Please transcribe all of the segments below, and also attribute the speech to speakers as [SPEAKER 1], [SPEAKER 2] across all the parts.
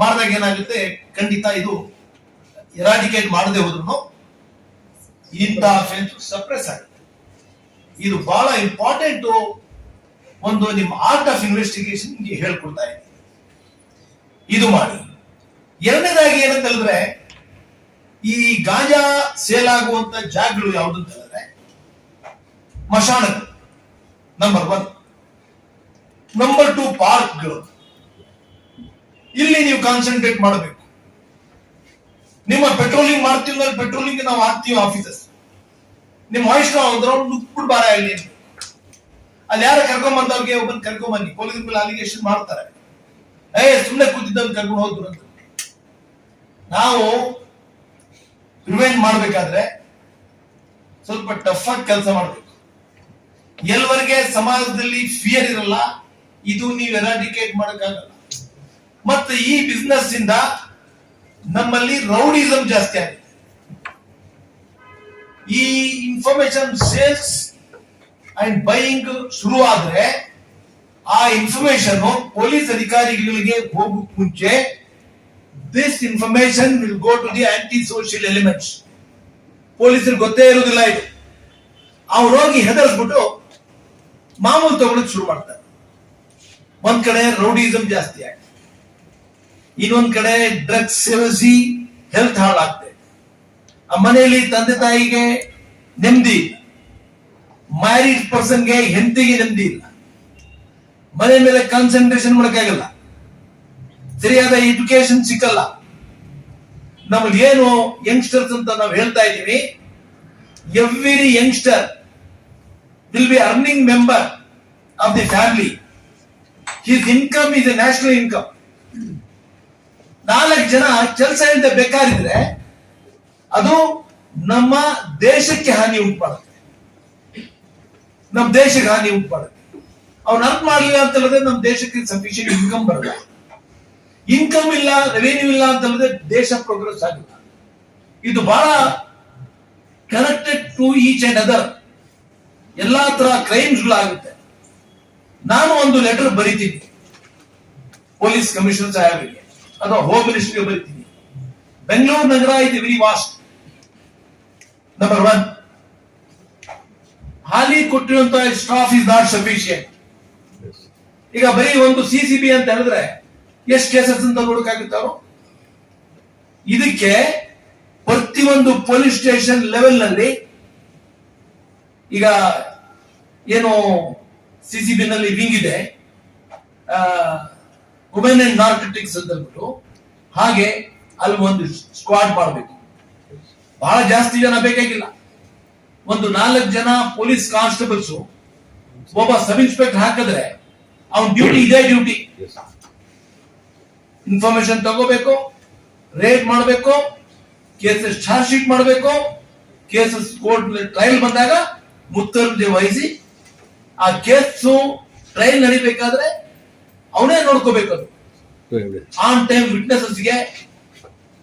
[SPEAKER 1] ಮಾಡಿದಾಗ ಏನಾಗುತ್ತೆ, ಖಂಡಿತ ಇದು ಎರಾಡಿಕೇಟ್ ಮಾಡದೆ ಹೋದ್ರು ಇಂಥ ಅಫೆನ್ಸ್ ಸಪ್ರೆಸ್ ಆಗುತ್ತೆ. ಇದು ಬಹಳ ಇಂಪಾರ್ಟೆಂಟ್ ಒಂದು ನಿಮ್ಮ ಆರ್ಟ್ ಆಫ್ ಇನ್ವೆಸ್ಟಿಗೇಷನ್ ಹೇಳ್ಕೊಡ್ತಾ ಇದೆ. ಇದು ಮಾಡಿ. ಎರಡನೇದಾಗಿ ಏನಂತ ಹೇಳಿದ್ರೆ, ಈ ಗಾಂಜಾ ಸೇಲ್ ಆಗುವಂತ ಜಾಗಗಳು ಯಾವ್ದು ಅಂತ ಹೇಳಿದ್ರೆ ಮಶಾಣಗಳು ನಂಬರ್ 1. ನಂಬರ್ 2 ಪಾರ್ಕ್ಗಳು. ಇಲ್ಲಿ ನೀವು ಕಾನ್ಸಂಟ್ರೇಟ್ ಮಾಡಬೇಕು. ನಿಮ್ಮ ಪೆಟ್ರೋಲಿಂಗ್ ಮಾಡ್ತೀವಿ, ಪೆಟ್ರೋಲಿಂಗ್ ನಾವು ಹಾಕ್ತೀವಿ ಆಫೀಸರ್ಸ್. ನಿಮ್ಮ ವಾಯ್ಸ್ ನುಗ್ಬಿಡ್ ಬಾರ ಇಲ್ಲಿ ಅಲ್ಲಿ ಯಾರ ಕರ್ಕೊಂಬಂದವ್ರಿಗೆ ಒಬ್ಬನ್ ಕರ್ಕೊಂಬನ್ನಿ, ಪೊಲೀಸ್ ಮೇಲೆ ಅಲಿಗೇಷನ್ ಮಾಡ್ತಾರೆ, ಸುಮ್ಮನೆ ಕೂತಿದ್ದವ್ರು ಕರ್ಕೊಂಡು ಹೋದ್ರು ಅಂತ. ನಾವು ಪ್ರಿವೆಂಟ್ ಮಾಡ್ಬೇಕಾದ್ರೆ ಸ್ವಲ್ಪ ಟಫ್ ಆಗಿ ಕೆಲಸ ಮಾಡ್ಬೇಕು. ಎಲ್ವರೆಗೆ ಸಮಾಜದಲ್ಲಿ ಫಿಯರ್ ಇರಲ್ಲ, ಇದು ನೀವು ಎರಾಡಿಕೇಟ್ ಮಾಡಕ್ಕಾಗಲ್ಲ. ಮತ್ತೆ ಈ ಬಿಸ್ನೆಸ್ ಇಂದ ನಮ್ಮಲ್ಲಿ ರೌಡಿಸಂ ಜಾಸ್ತಿ ಆಗಿದೆ. ಈ ಇನ್ಫಾರ್ಮೇಶನ್ ಸೇಲ್ಸ್ ಅಂಡ್ ಬೈಯಿಂಗ್ ಶುರು ಆದ್ರೆ ಆ ಇನ್ಫಾರ್ಮೇಶನ್ ಪೊಲೀಸ್ ಅಧಿಕಾರಿಗಳಿಗೆ ಹೋಗೋಕ್ ಮುಂಚೆ this information will go to the anti social elements. ಪೊಲೀಸರಿಗೆ ಗೊತ್ತೇ ಇರುವುದಿಲ್ಲ ಇದು. ಅವ್ರು ಹೋಗಿ ಹೆದರ್ಸ್ಬಿಟ್ಟು ಮಾಮೂಲು ತಗೊಳಕ್ ಶುರು ಮಾಡ್ತಾರೆ. ಒಂದ್ ಕಡೆ ರೌಡಿಸಂ ಜಾಸ್ತಿ ಆಗಿದೆ, ಇನ್ನೊಂದ್ ಕಡೆ ಡ್ರಗ್ಸ್ ಸೇವಿಸಿ ಹೆಲ್ತ್ ಹಾಳಾಗ್ತದೆ. ಆ ಮನೆಯಲ್ಲಿ ತಂದೆ ತಾಯಿಗೆ ನೆಮ್ಮದಿ ಇಲ್ಲ, ಮ್ಯಾರಿಡ್ ಪರ್ಸನ್ಗೆ ಹೆಂಡತಿಗೆ ನೆಮ್ಮದಿ ಇಲ್ಲ, ಮನೆ ಮೇಲೆ ಕಾನ್ಸಂಟ್ರೇಷನ್ ಮಾಡಕ್ಕಾಗಲ್ಲ, ಸರಿಯಾದ ಎಜುಕೇಶನ್ ಸಿಕ್ಕಲ್ಲ. ನಮ್ಗೆ ಏನು ಯಂಗ್ಸ್ಟರ್ಸ್ ಅಂತ ನಾವು ಹೇಳ್ತಾ ಇದ್ದೀವಿ, every youngster will be earning member of the family. His income is A national income. 4 ಜನ ಕೆಲಸ ಇಲ್ಲದೆ ಬೇಕಾರಿದ್ರೆ ಅದು ನಮ್ಮ ದೇಶಕ್ಕೆ ಹಾನಿ ಉಂಟು ಮಾಡುತ್ತೆ, ನಮ್ಮ ದೇಶಕ್ಕೆ ಹಾನಿ ಉಂಟು ಮಾಡುತ್ತೆ. ಅವ್ನು ಅರ್ನ್ ಮಾಡಲಿಲ್ಲ ಅಂತ ಹೇಳಿದ್ರೆ ನಮ್ಮ ದೇಶಕ್ಕೆ ಸಫಿಶಿಯಂಟ್ ಇನ್ಕಮ್ ಬರಲ್ಲ. ಇನ್ಕಮ್ ಇಲ್ಲ, ರೆವೆನ್ಯೂ ಇಲ್ಲ ಅಂತ ಹೇಳಿದ್ರೆ ದೇಶ ಪ್ರೋಗ್ರೆಸ್ ಆಗಿಲ್ಲ. ಇದು ಬಹಳ connected to each and other. ಎಲ್ಲಾ ತರ ಕ್ರೈಮ್ಸ್ ಗಳಾಗುತ್ತೆ. ನಾನು ಒಂದು ಲೆಟರ್ ಬರೀತೀನಿ ಪೊಲೀಸ್ ಕಮಿಷನರ್ ಸಾಹೇಬರಿಗೆ ಅಥವಾ ಹೋಮ್ ಮಿನಿಸ್ಟರ್ಗೆ ಬರೀತೀನಿ. ಬೆಂಗಳೂರು ನಗರ ಇದು ವೆರಿ ವಾಸ್ಟ್. ನಂಬರ್ 1, ಹಾಲಿ ಕೊಟ್ಟಿರುವಂತಹ ಸ್ಟಾಫ್ ಇಸ್ ನಾಟ್ ಸಫಿಶಿಯಂಟ್. ಈಗ ಬರೀ ಒಂದು ಸಿಸಿಬಿ ಅಂತ ಹೇಳಿದ್ರೆ ಎಷ್ಟು ಕೇಸಸ್ ಅಂತ ನೋಡಕ್ಕಾಗುತ್ತಾರೋ. ಇದಕ್ಕೆ ಪ್ರತಿಯೊಂದು ಪೊಲೀಸ್ ಸ್ಟೇಷನ್ ಲೆವೆಲ್ ನಲ್ಲಿ ಈಗ ಏನು ಸಿಸಿಬಿ ನಲ್ಲಿ ವಿಂಗ್ ಇದೆ, ವುಮೆನ್ ಅಂಡ್ ನಾರ್ಕೋಟಿಕ್ಸ್ ಅಂತ ಹೇಳ್ಬಿಟ್ಟು, ಹಾಗೆ ಅಲ್ಲಿ ಒಂದು ಸ್ಕ್ವಾಡ್ ಮಾಡಬೇಕು. ಬಹಳ ಜಾಸ್ತಿ ಜನ ಬೇಕಾಗಿಲ್ಲ, ಒಂದು 4 ಜನ ಪೊಲೀಸ್ ಕಾನ್ಸ್ಟೇಬಲ್ಸ್, ಒಬ್ಬ ಸಬ್ ಇನ್ಸ್ಪೆಕ್ಟರ್ ಹಾಕಿದ್ರೆ ಅವನ ಡ್ಯೂಟಿ ಇದೇ ಡ್ಯೂಟಿ. ಇನ್ಫಾರ್ಮೇಶನ್ ತಗೋಬೇಕು, ರೇಡ್ ಮಾಡಬೇಕು, ಕೇಸಸ್ ಚಾರ್ಜ್ ಶೀಟ್ ಮಾಡಬೇಕು, ಕೇಸಸ್ ಕೋರ್ಟ್ ಟ್ರಯಲ್ ಬಂದಾಗ ಮುತ್ತುವರ್ಜಿ ವಹಿಸಿ ಆ ಕೇಸು ಟ್ರಯಲ್ ನಡಿಬೇಕಾದ್ರೆ ಅವನೇ ನೋಡ್ಕೋಬೇಕು. ಅದು ಆನ್ ಟೈಮ್ ವಿಟ್ನೆಸಸ್ಗೆ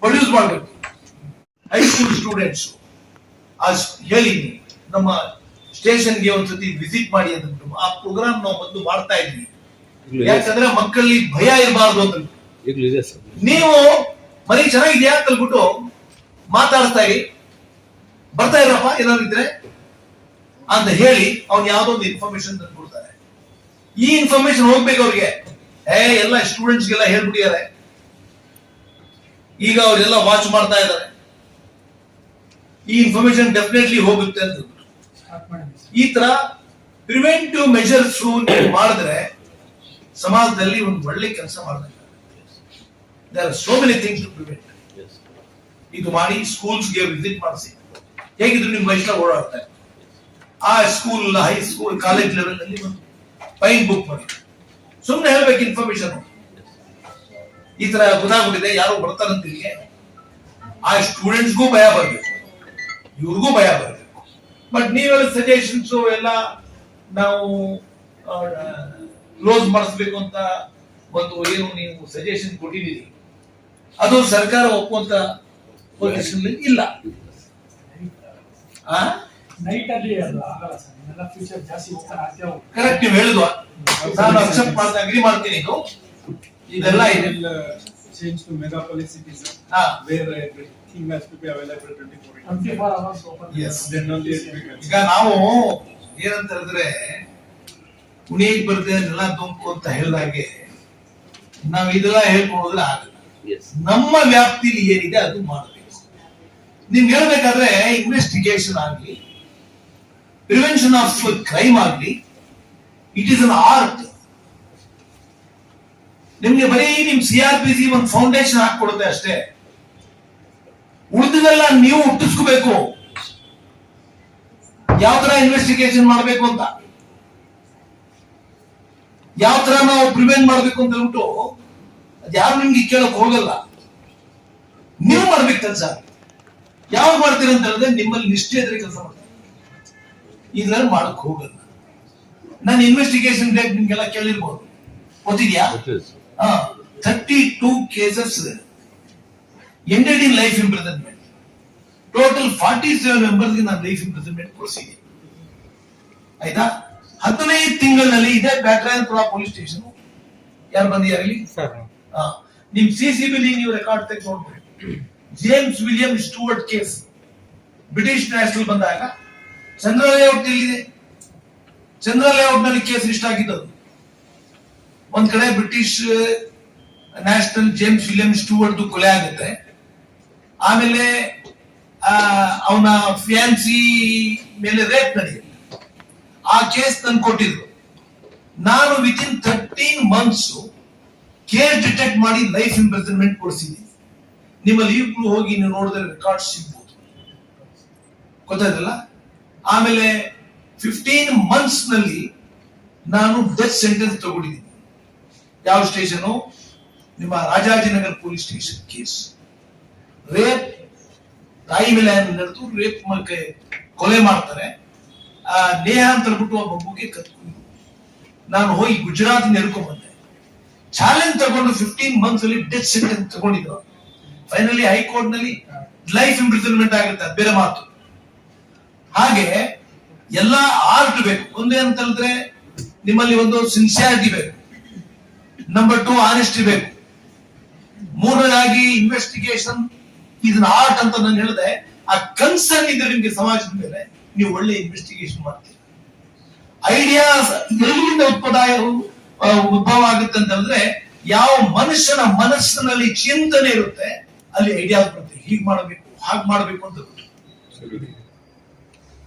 [SPEAKER 1] ಪ್ರೊಡ್ಯೂಸ್ ಮಾಡಬೇಕು. ಹೈಸ್ಕೂಲ್ ಸ್ಟೂಡೆಂಟ್ಸ್ ಹೇಳಿ ನಮ್ಮ ಸ್ಟೇಷನ್ಗೆ ಒಂದ್ಸತಿ ವಿಸಿಟ್ ಮಾಡಿ ಅಂತ ಆ ಪ್ರೋಗ್ರಾಮ್ ನಾವು ಮೊದಲು ಮಾಡ್ತಾ ಇದ್ವಿ. ಯಾಕಂದ್ರೆ ಮಕ್ಕಳಲ್ಲಿ ಭಯ ಇರಬಾರ್ದು ಅಂತ. ನೀವು ಮನೆ ಚೆನ್ನಾಗಿದ್ಯಾ ಅಂತ ಹೇಳ್ಬಿಟ್ಟು ಮಾತಾಡ್ತಾ ಇರಿ, ಬರ್ತಾ ಇರಪ್ಪ ಏನಾದ್ರು ಇದ್ರೆ ಅಂತ ಹೇಳಿ ಅವ್ನು ಯಾವ್ದೋ ಒಂದು ಇನ್ಫಾರ್ಮೇಶನ್ ತಂದು ಕೊಡ್ತಾರೆ. ಈ ಇನ್ಫಾರ್ಮೇಶನ್ ಹೋಗ್ಬೇಕು ಅವ್ರಿಗೆ. ಎಲ್ಲ ಸ್ಟೂಡೆಂಟ್ಸ್ಗೆಲ್ಲ ಹೇಳ್ಬಿಟ್ಟಿದ್ದಾರೆ, ಈಗ ಅವರೆಲ್ಲ ವಾಚ್ ಮಾಡ್ತಾ ಇದ್ದಾರೆ. ಈ ಇನ್ಫಾರ್ಮೇಶನ್ ಡೆಫಿನೆಟ್ಲಿ ಹೋಗುತ್ತೆ ಅಂತ ಈ ತರ ಪ್ರಿವೆಂಟಿವ್ ಮೆಜರ್ಸ್ ಮಾಡಿದ್ರೆ ಸಮಾಜದಲ್ಲಿ ಒಂದು ಒಳ್ಳೆ ಕೆಲಸ ಮಾಡಬೇಕು. There are so many things to prevent. ಇದು ಮಾಡಿ ಸ್ಕೂಲ್ಸ್ಗೆ ವಿಸಿಟ್ ಮಾಡಿಸಿ, ಹೇಗಿದ್ರು ನಿಮ್ಮ ವಯಸ್ಸಿನ ಓಡಾಡ್ತಾರೆ. ಆ ಸ್ಕೂಲ್, ಹೈಸ್ಕೂಲ್, ಕಾಲೇಜ್ ಲೆವೆಲ್ ನಲ್ಲಿ ಒಂದು ಫೈನ್ ಬುಕ್ ಮಾಡಿ ಸುಮ್ಮನೆ ಹೇಳ್ಬೇಕು ಇನ್ಫಾರ್ಮೇಶನ್. ಈ ತರ ಗೊತ್ತಾಗ್ಬಿಟ್ಟಿದೆ, ಯಾರೋ ಬರ್ತಾರಂತ ಇಲ್ಲಿಗೆ, ಆ ಸ್ಟೂಡೆಂಟ್ಸ್ಗೂ ಭಯ ಬರಬೇಕು, ಇವ್ರಿಗೂ ಭಯ ಬರಬೇಕು. ಬಟ್ ನೀವೆಲ್ಲ ಸಜೆಷನ್ಸ್ ಎಲ್ಲ ನಾವು ಕ್ಲೋಸ್ ಮಾಡಿಸ್ಬೇಕು ಅಂತ ಒಂದು ಏನು ನೀವು ಸಜೆಷನ್ ಕೊಟ್ಟಿದ್ದೀರಿ, ಅದು ಸರ್ಕಾರ ಒಪ್ಪುವಂತ ಪೊಸಿಷನ್ ಇಲ್ಲ. ಕರೆಕ್ಟ್, ನೀವು ಹೇಳುದು ನಾನು ಅಕ್ಸೆಪ್ಟ್ ಮಾಡ್ತಾ ಅಗ್ರಿ ಮಾಡ್ತೀನಿ. ಇದೆಲ್ಲ ಇದೆ
[SPEAKER 2] changed to megapolis cities,
[SPEAKER 1] Ah.
[SPEAKER 2] where everything has to be available 24 hours.
[SPEAKER 3] 24 hours open.
[SPEAKER 1] Yes.
[SPEAKER 2] Then only it becomes.
[SPEAKER 1] ಈಗ ನಾವು ಏನಂತ ಹೇಳಿದ್ರೆ ಕುಣಿಯಕ್ ಬರ್ತದೆ ನೆಲ ತುಂಕು ಅಂತ ಹೇಳಿದಾಗೆ ನಾವು ಇದೆಲ್ಲ ಹೇಳ್ಕೊಂಡ್ರೆ ಆಗಲ್ಲ. ನಮ್ಮ ವ್ಯಾಪ್ತಿಲಿ ಏನಿದೆ ಅದು ಮಾಡಬೇಕು. ನೀನ್ ಹೇಳ್ಬೇಕಾದ್ರೆ ಇನ್ವೆಸ್ಟಿಗೇಷನ್ ಆಗ್ಲಿ, ಪ್ರಿವೆನ್ಷನ್ ಆಫ್ ಕ್ರೈಮ್ ಆಗ್ಲಿ, ಇಟ್ ಈಸ್ ಅನ್ ಆರ್ಟ್. ನಿಮ್ಗೆ ಬರೀ ನಿಮ್ CRPC ಒಂದು ಫೌಂಡೇಶನ್ ಹಾಕೊಡುತ್ತೆ ಅಷ್ಟೇ. ಉಳಿದೆಲ್ಲ ನೀವು ಹುಟ್ಟಿಸ್ಕೋಬೇಕು, ಯಾವ ತರ ಇನ್ವೆಸ್ಟಿಗೇಷನ್ ಮಾಡಬೇಕು ಅಂತ, ಯಾವ ತರ ನಾವು ಪ್ರಿವೆಂಟ್ ಮಾಡಬೇಕು ಅಂತ ಹೇಳ್ಬಿಟ್ಟು ಅದ್ ಯಾರು ನಿಮ್ಗೆ ಕೇಳಕ್ ಹೋಗಲ್ಲ. ನೀವು ಮಾಡ್ಬೇಕು ಕೆಲಸ. ಯಾವಾಗ ಮಾಡ್ತೀರ ಅಂತ ಹೇಳಿದ್ರೆ ನಿಮ್ಮಲ್ಲಿ ನಿಷ್ಠೆ ಇದ್ರೆ ಕೆಲಸ ಮಾಡ್ತಾರೆ, ಇದ್ರಲ್ಲಿ ಮಾಡಕ್ ಹೋಗಲ್ಲ. ನಾನು ಇನ್ವೆಸ್ಟಿಗೇಷನ್ ಡೇಟ್ ನಿಮ್ಗೆಲ್ಲ ಕೇಳಿರ್ಬೋದು, ಗೊತ್ತಿದ್ಯಾ? 32 cases ended in life imprisonment. Total 47 ಮೆಂಬರ್ಸ್ಗೆ ನಾನು ಲೈಫ್ ಇಂಪ್ರಿಸನ್ಮೆಂಟ್ ಕೊಡಿಸಿದ್ದೀನಿ. ಆಯ್ತಾ? 15 ತಿಂಗಳಲ್ಲಿ ಇದೇ ಬ್ಯಾಟ್ರಾಯನ್ಪುರ ಪೊಲೀಸ್ ಸ್ಟೇಷನ್ ಯಾರು ಬಂದಿಯಾರಲಿ ನಿಮ್ CCB ನೀವು ರೆಕಾರ್ಡ್ ತೆಗೆದು ನೋಡ್ಬೇಕು. James William Stuart case British national ಬಂದಾಗ ಚಂದ್ರ ಲೇಔಟ್ ಎಲ್ಲಿದೆ? ಚಂದ್ರ ಲೇಔಟ್ ನಲ್ಲಿ ಕೇಸ್ ರಿಜಿಸ್ಟರ್ ಆಗಿದ್ದದು. ಒಂದ್ ಕಡೆ British national James William Stuart ಕೊಲೆ ಆಗುತ್ತೆ. ಆಮೇಲೆ ಅವನ ಫ್ಯಾನ್ಸಿ ಮೇಲೆ ರೇಪ್ ನಡೆಯುತ್ತೆ. ಆ ಕೇಸ್ ನನ್ ಕೊಟ್ಟಿದ್ರು. ನಾನು ವಿತಿನ್ 13 ಮಂತ್ಸ್ ಕೇಸ್ ಡಿಟೆಕ್ಟ್ ಮಾಡಿ ಲೈಫ್ ಇಂಪ್ರಿಸನ್ಮೆಂಟ್ ಕೊಡಿಸಿದ್ದೀನಿ. ನಿಮ್ಮಲ್ಲಿ ಈಗಲೂ ಹೋಗಿ ನೀವು ನೋಡಿದ್ರೆ ರೆಕಾರ್ಡ್ ಸಿಗ್ಬೋದು, ಗೊತ್ತಾಯ್ತಲ್ಲ? ಆಮೇಲೆ 15 ಮಂತ್ಸ್ ನಲ್ಲಿ ನಾನು ಡೆತ್ ಸೆಂಟೆನ್ಸ್ ತಗೊಂಡಿದ್ದೀನಿ. ಯಾವ ಸ್ಟೇಷನ್? ನಿಮ್ಮ Rajajinagar police station case. Rape, ತಾಯಿ ಮೇಲೆ ನಡೆದು ರೇಪ್ ಕೊಲೆ ಮಾಡ್ತಾರೆ. ನೇಹ ಅಂತ ಹೇಳ್ಬಿಟ್ಟು ಆ ಮಗುಗೆ ಕತ್ಕೊಂಡು ನಾನು ಹೋಗಿ ಗುಜರಾತ್ ನೆಡ್ಕೊಂಡ್ ಬಂದೆ. ಚಾಲೆಂಜ್ ತಗೊಂಡು 15 ಮಂತ್ಸ್ ಅಲ್ಲಿ ಡೆತ್ ಸೆಂಟೆನ್ಸ್ ತಗೊಂಡಿದ್ರು. ಫೈನಲಿ ಹೈಕೋರ್ಟ್ ನಲ್ಲಿ ಲೈಫ್ ಇಂಪ್ರಿಸನ್ಮೆಂಟ್ ಆಗುತ್ತೆ, ಅದು ಬೇರೆ ಮಾತು. ಹಾಗೆ ಎಲ್ಲ ಆರ್ಟ್ ಬೇಕು. ಒಂದೇ ಅಂತ ಹೇಳಿದ್ರೆ ನಿಮ್ಮಲ್ಲಿ ಒಂದು ಸಿನ್ಸಿಯಾರಿಟಿ ಬೇಕು. ನಂಬರ್ 2 ಆನೆಸ್ಟಿ ಬೇಕು. ಮೂರನೇದಾಗಿ ಇನ್ವೆಸ್ಟಿಗೇಷನ್ ಇದನ್ನ ಆರ್ಟ್ ಅಂತ ನಾನು ಹೇಳಿದೆ. ಆ ಕನ್ಸರ್ನ್ ಇದ್ರೆ ನಿಮ್ಗೆ ಸಮಾಜದ ಮೇಲೆ ನೀವು ಒಳ್ಳೆ ಇನ್ವೆಸ್ಟಿಗೇಷನ್ ಮಾಡ್ತೀರಿ. ಐಡಿಯಾಸ್ ಎಲ್ಲಿಂದ ಉದ್ಭವ ಆಗುತ್ತೆ ಅಂತ ಹೇಳಿದ್ರೆ ಯಾವ ಮನುಷ್ಯನ ಮನಸ್ಸಿನಲ್ಲಿ ಚಿಂತನೆ ಇರುತ್ತೆ ಅಲ್ಲಿ ಐಡಿಯಾಸ್ ಬರುತ್ತೆ. ಹೀಗ್ ಮಾಡಬೇಕು, ಹಾಗೆ ಮಾಡಬೇಕು ಅಂತ.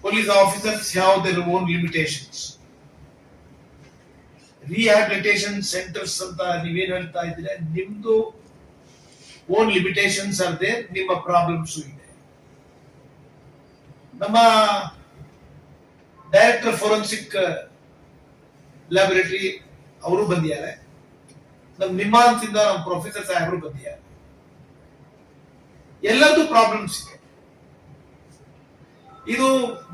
[SPEAKER 1] Police officers have their own limitations. Rehabilitation centres ಅಂತ ನೀವೇನ್ ಹೇಳ್ತಾ ಇದ್ರೆ ನಿಮ್ದು ಓನ್ ಲಿಮಿಟೇಷನ್ಸ್ ಆರ್ ದೇರ್, ನಿಮ್ಮ ಪ್ರಾಬ್ಲಮ್ಸ್ ಇದೆ. ನಮ್ಮ ಡೈರೆಕ್ಟರ್ ಫೋರೆನ್ಸಿಕ್ ಲ್ಯಾಬೊರೇಟರಿ ಅವರು ಬಂದಿದ್ದಾರೆ. ನಮ್ಮ ನಿಮ್ಮಾನ್ಸಿಂದ ನಮ್ಮ ಪ್ರೊಫೆಸರ್ ಸಾಹೇಬರು ಬಂದಿದ್ದಾರೆ. ಎಲ್ಲರದು ಪ್ರಾಬ್ಲಮ್ಸ್ ಇದೆ. ಇದು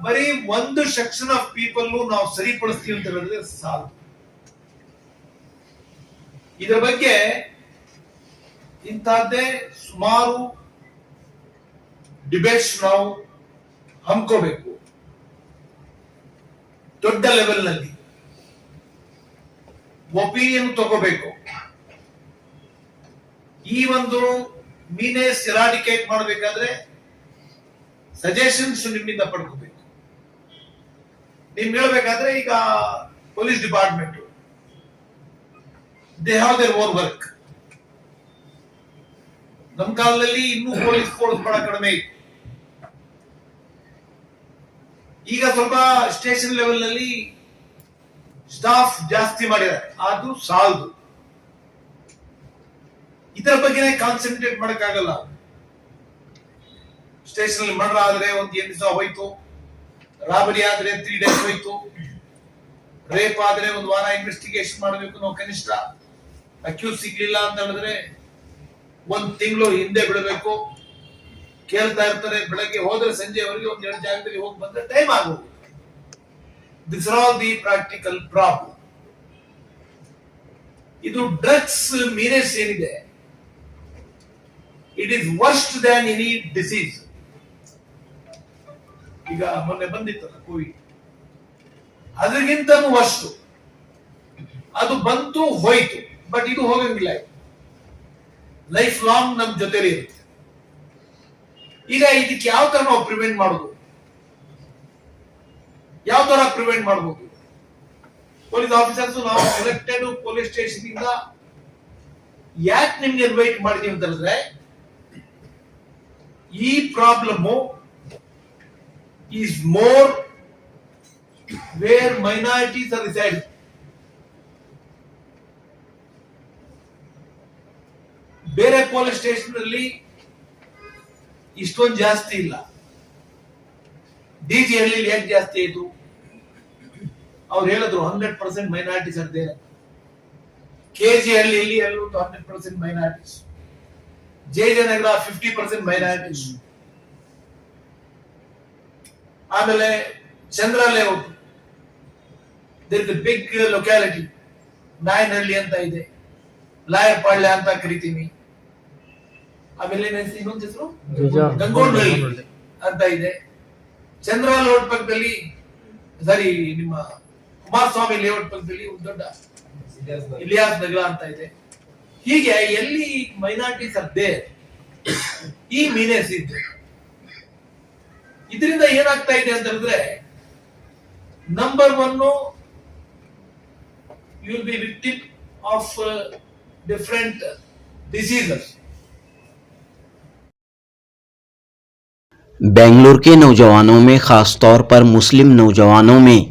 [SPEAKER 1] ಬರೀ ಒಂದು ಸೆಕ್ಷನ್ ಆಫ್ ಪೀಪಲ್ ನಾವು ಸರಿಪಡಿಸ್ತೀವಿ ಅಂತ ಹೇಳಿದ್ರೆ ಸಾಲ. ಇದರ ಬಗ್ಗೆ ಇಂತಹದ್ದೇ ಸುಮಾರು ಡಿಬೇಟ್ಸ್ ನಾವು ಹಮ್ಕೋಬೇಕು. ದೊಡ್ಡ ಲೆವೆಲ್ ನಲ್ಲಿ ಒಪಿನಿಯನ್ ತಗೋಬೇಕು. ಈ ಒಂದು ಮೀನೇಸ್ ಎರಾಡಿಕೇಟ್ ಮಾಡಬೇಕಾದ್ರೆ ಸಜೆಷನ್ಸ್ ನಿಮ್ಮಿಂದ ಪಡ್ಕೋಬೇಕು. ನಿಮ್ಗೆ ಹೇಳ್ಬೇಕಾದ್ರೆ ಈಗ police department they have their own work. ನಮ್ಮ ಕಾಲದಲ್ಲಿ ಇನ್ನೂ ಪೊಲೀಸ್ ಫೋರ್ಸ್ ಬಹಳ ಕಡಿಮೆ ಇತ್ತು. ಈಗ ಸ್ವಲ್ಪ ಸ್ಟೇಷನ್ ಲೆವೆಲ್ ನಲ್ಲಿ ಸ್ಟಾಫ್ ಜಾಸ್ತಿ ಮಾಡಿದ್ದಾರೆ, ಅದು ಸಾಲದು. ಇದರ ಬಗ್ಗೆ ಕಾನ್ಸಂಟ್ರೇಟ್ ಮಾಡಕ್ಕಾಗಲ್ಲ. ಸ್ಟೇಷನ್ ಅಲ್ಲಿ ಮರ್ಡರ್ ಆದ್ರೆ ಒಂದು 8 ದಿವಸ ಹೋಯ್ತು, ರಾಬರಿ ಆದ್ರೆ 3 ಡೇಸ್ ಹೋಯ್ತು, ರೇಪ್ ಆದ್ರೆ 1 ವಾರ ಇನ್ವೆಸ್ಟಿಗೇಷನ್ ಮಾಡಬೇಕು ನಾವು ಕನಿಷ್ಠ. ಅಕ್ಯೂಸ್ ಸಿಗ್ಲಿಲ್ಲ ಅಂತ ಹೇಳಿದ್ರೆ 1 ತಿಂಗಳು ಹಿಂದೆ ಬಿಡಬೇಕು. ಕೇಳ್ತಾ ಇರ್ತಾರೆ, ಬೆಳಗ್ಗೆ ಹೋದ್ರೆ ಸಂಜೆವರೆಗೆ 1-2 ಜಾಗದಲ್ಲಿ ಹೋಗಿ ಬಂದ್ರೆ ಟೈಮ್ ಆಗೋದು. This are all the practical problem. ಇದು ಡ್ರಗ್ಸ್ ಮೀನೇಸ್ ಏನಿದೆ, it is worst than any disease. ಈಗ ಮೊನ್ನೆ ಬಂದಿತ್ತಲ್ಲ ಕೋವಿಡ್, ಅದಕ್ಕಿಂತನೂ ವರ್ಸ್ಟ್. ಅದು ಬಂತು ಹೋಯ್ತು, ಬಟ್ ಇದು ಹೋಗಂಗಿಲ್ಲ. ಲೈಫ್ ಲಾಂಗ್ ನಮ್ ಜೊತೆಲಿ ಇರುತ್ತೆ. ಈಗ ಇದಕ್ಕೆ ಯಾವ ತರ ನಾವು ಪ್ರಿವೆಂಟ್ ಮಾಡೋದು, ಯಾವ ತರ ಪ್ರಿವೆಂಟ್ ಮಾಡಬಹುದು? ಪೊಲೀಸ್ ಆಫೀಸರ್ಸ್ ನಾವು ಸೆಲೆಕ್ಟೆಡ್ ಪೊಲೀಸ್ ಸ್ಟೇಷನ್ ಇಂದ ಯಾಕೆ ನಿಮ್ಗೆ ಇನ್ವೈಟ್ ಮಾಡಿದೀವಿ ಅಂತ ಹೇಳಿದ್ರೆ, ಈ problem is more where minorities are reside. ಬೇರೆ ಪೊಲೀಸ್ ಸ್ಟೇಷನ್ ಅಲ್ಲಿ ಇಷ್ಟೊಂದು ಜಾಸ್ತಿ ಇಲ್ಲ. ಡಿಜಿ ಹಳ್ಳಿ ಯಾಕೆ ಜಾಸ್ತಿ ಆಯ್ತು? ಅವ್ರು ಹೇಳಿದ್ರು 100% ಮೈನಾರಿಟೀಸ್ ಇದ್ದಾರೆ. ಕೆಜಿ ಹಳ್ಳಿಯಲ್ಲಿ ಎಲ್ಲೂ 100% ಮೈನಾರಿಟೀಸ್. ಜಯನಗರ 50% ಮೈನಾರಿಟೀಸ್. ಆಮೇಲೆ Chandra layout, there is a big locality, Nayanahalli ಅಂತ ಇದೆ, ಲಾಯರ್ಪಾಳ್ಯ ಅಂತ ಕರಿತೀವಿ. ಆಮೇಲೆ ಇನ್ನೊಂದು ಹೆಸರು ಗಂಗೋನಹಳ್ಳಿ ಅಂತ ಇದೆ. ಚಂದ್ರ ಲೇಔಟ್ ಪಕ್ಕದಲ್ಲಿ, ಸಾರಿ ನಿಮ್ಮ ಕುಮಾರಸ್ವಾಮಿ ಲೇಔಟ್ ಪಕ್ಕದಲ್ಲಿ ಒಂದು ದೊಡ್ಡ ಇಲಿಯಾಸ್ ನಗರ ಅಂತ ಇದೆ. ಹೀಗೆ ಎಲ್ಲಿ ಮೈನಾರಿಟೀಸ್ ಅರ್ಧೇ ಈ ಮೀನೇಸ್ ಇದ್ದು, ಇದರಿಂದ ಏನಾಗ್ತಾ ಇದೆ ಅಂತ ಹೇಳಿದ್ರೆ, number 1 you will be victim of different diseases.
[SPEAKER 3] Bengaluru के नौजवानों में खास तौर पर मुस्लिम नौजवानों में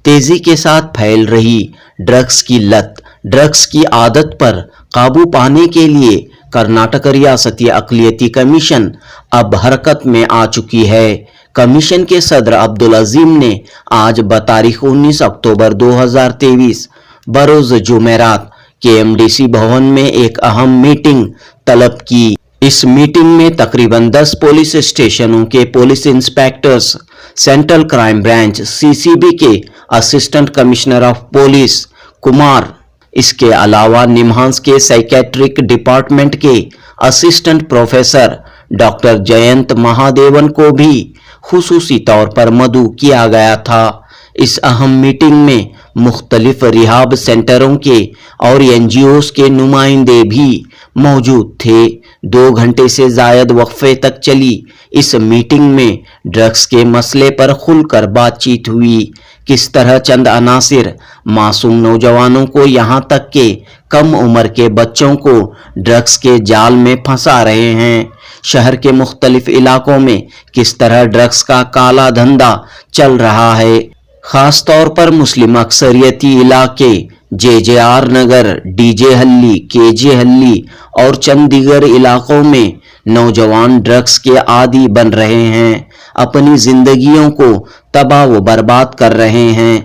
[SPEAKER 3] तेजी के साथ फैल रही ड्रग्स की लत, ड्रग्स की आदत पर काबू पाने के लिए कर्नाटक रियासती अक़लियती कमीशन अब हरकत में आ चुकी है। कमीशन के सदर अब्दुल अजीम ने आज बतारीख 19 अक्टूबर 2023 बरोज जुमेरात केएमडीसी भवन में एक अहम मीटिंग तलब की। इस मीटिंग में तकरीबन 10 पुलिस स्टेशनों के police inspectors, central crime branch CCB के assistant commissioner of police Kumar, इसके अलावा निम्हांस के साइकेट्रिक डिपार्टमेंट के assistant professor doctor Jayant Mahadevan को भी खुसूसी तौर पर मदऊ किया गया था। इस अहम मीटिंग में मुख्तलिफ रिहाब सेंटरों के और एनजीओस के नुमाइंदे भी मौजूद थे। 2 घंटे से जायद वक्फे तक चली इस मीटिंग में ड्रग्स के मसले पर खुलकर बातचीत हुई। किस तरह चंद अनासिर मासूम नौजवानों को यहाँ तक के कम उम्र के बच्चों को ड्रग्स के जाल में फंसा रहे हैं। शहर के मुख्तलिफ इलाकों में किस तरह ड्रग्स का काला धंधा चल रहा है। खास तौर पर मुस्लिम अक्सरियती इलाके जेजेआर नगर, डीजे हल्ली, केजे हल्ली और चंद दीगर इलाकों में नौजवान ड्रग्स के आदी बन रहे हैं, अपनी जिंदगियों को तबाह व बर्बाद कर रहे हैं।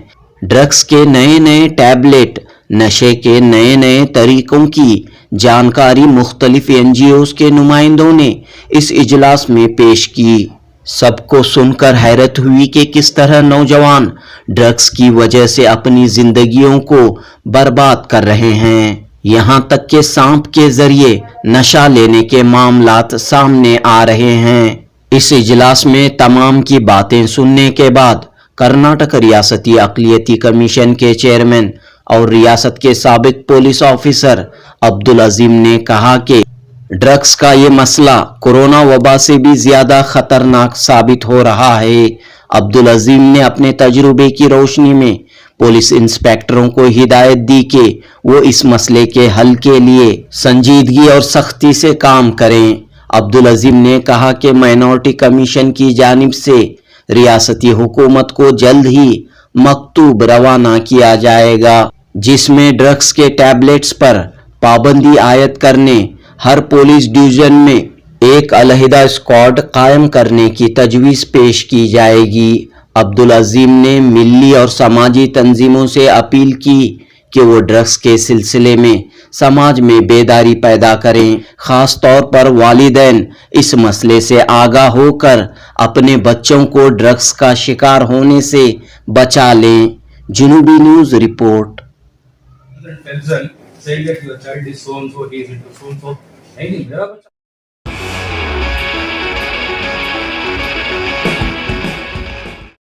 [SPEAKER 3] ड्रग्स के नए नए टैबलेट, नशे के नए नए तरीकों की जानकारी मुख्तलिफ एनजीओस के नुमाइंदों ने इस इजलास में पेश की। सबको सुनकर हैरत हुई कि किस तरह नौजवान ड्रग्स की वजह से अपनी जिंदगियों को बर्बाद कर रहे हैं। यहाँ तक कि सांप के जरिए नशा लेने के मामलात सामने आ रहे हैं। इस इजलास में तमाम की बातें सुनने के बाद कर्नाटक रियासती अक़लियती कमीशन के चेयरमैन और रियासत के साबिक पुलिस ऑफिसर अब्दुल अजीम ने कहा कि ड्रग्स का ये मसला कोरोना वबा से भी ज्यादा खतरनाक साबित हो रहा है। अब्दुल अजीम ने अपने तजुर्बे की रोशनी में पुलिस इंस्पेक्टरों को हिदायत दी कि वो इस मसले के हल के लिए संजीदगी और सख्ती से काम करें। अब्दुल अजीम ने कहा कि माइनॉरिटी कमीशन की जानिब से रियासती हुकूमत को जल्द ही मकतूब रवाना किया जाएगा, जिसमें ड्रग्स के टैबलेट्स पर पाबंदी आयद करने, हर पुलिस डिवीजन में एक अलहदा स्क्वाड कायम करने की तजवीज़ पेश की जाएगी। अब्दुल अजीम ने मिली और समाजी तंजीमों से अपील की कि वो ड्रग्स के सिलसिले में समाज में बेदारी पैदा करें। खास तौर पर वालिदैन इस मसले से आगाह होकर अपने बच्चों को ड्रग्स का शिकार होने से बचा लें। जुनूबी news report.
[SPEAKER 4] Say that your child is so and so, he is into so and so. नहीं मेरा बच्चा